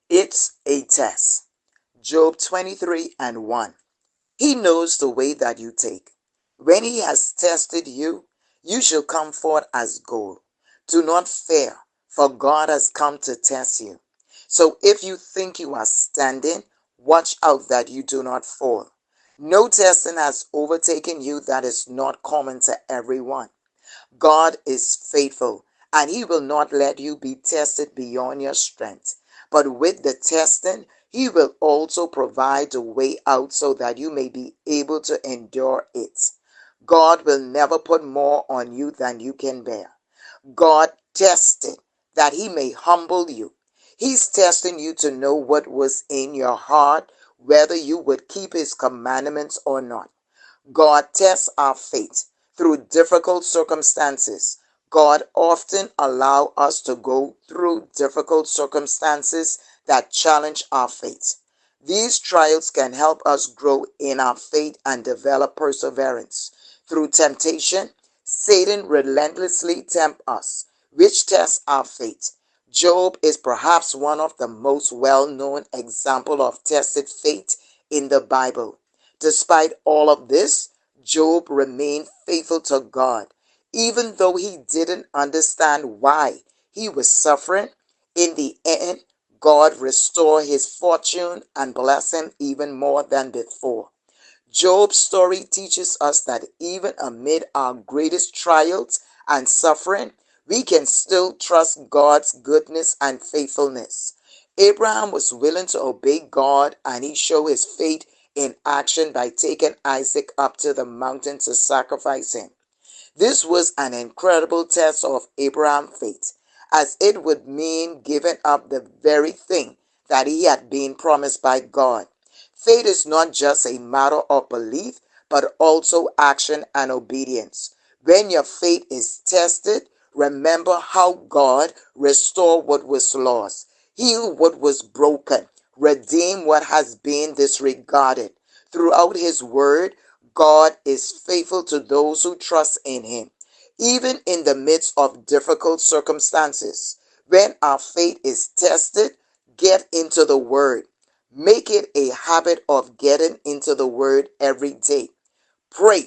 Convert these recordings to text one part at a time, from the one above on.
It's a test. Job 23 and 1. He knows the way that you take. When he has tested you, you shall come forth as gold. Do not fear, for God has come to test you. So if you think you are standing, watch out that you do not fall. No testing has overtaken you that is not common to everyone. God is faithful, and he will not let you be tested beyond your strength. But with the testing, he will also provide a way out so that you may be able to endure it. God will never put more on you than you can bear. God tested that he may humble you. He's testing you to know what was in your heart, whether you would keep his commandments or not. God tests our faith through difficult circumstances. God often allows us to go through difficult circumstances that challenge our faith. These trials can help us grow in our faith and develop perseverance. Through temptation, Satan relentlessly tempts us, which tests our faith. Job is perhaps one of the most well-known examples of tested faith in the Bible. Despite all of this, Job remained faithful to God. Even though he didn't understand why he was suffering, in the end, God restored his fortune and blessed him even more than before. Job's story teaches us that even amid our greatest trials and suffering, we can still trust God's goodness and faithfulness. Abraham was willing to obey God, and he showed his faith in action by taking Isaac up to the mountain to sacrifice him. This was an incredible test of Abraham's faith, as it would mean giving up the very thing that he had been promised by God. Faith is not just a matter of belief, but also action and obedience. When your faith is tested, remember how God restored what was lost, healed what was broken, redeemed what has been disregarded. Throughout his word, God is faithful to those who trust in him. Even in the midst of difficult circumstances, when our faith is tested, get into the word. Make it a habit of getting into the word every day. Pray.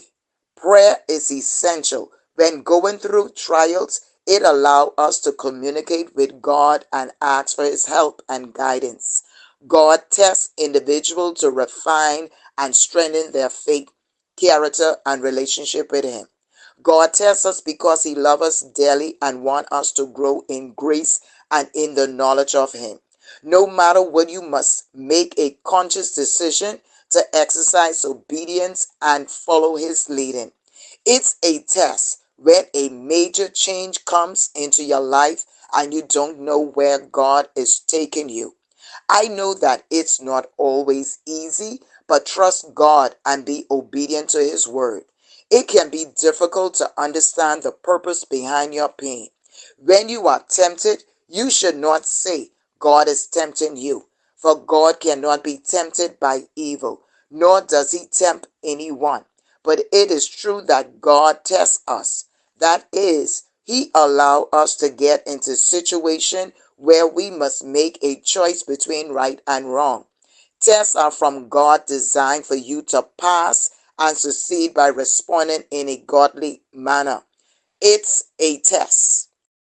Prayer is essential. When going through trials, it allows us to communicate with God and ask for his help and guidance. God tests individuals to refine and strengthen their faith, character, and relationship with him. God tests us because he loves us dearly and wants us to grow in grace and in the knowledge of him. No matter what, you must make a conscious decision to exercise obedience and follow his leading. It's a test when a major change comes into your life and you don't know where God is taking you. I know that it's not always easy, but trust God and be obedient to his word. It can be difficult to understand the purpose behind your pain. When you are tempted, you should not say God is tempting you, for God cannot be tempted by evil, nor does he tempt anyone. But it is true that God tests us. That is, he allows us to get into situation where we must make a choice between right and wrong. Tests are from God, designed for you to pass and succeed by responding in a godly manner. It's a test.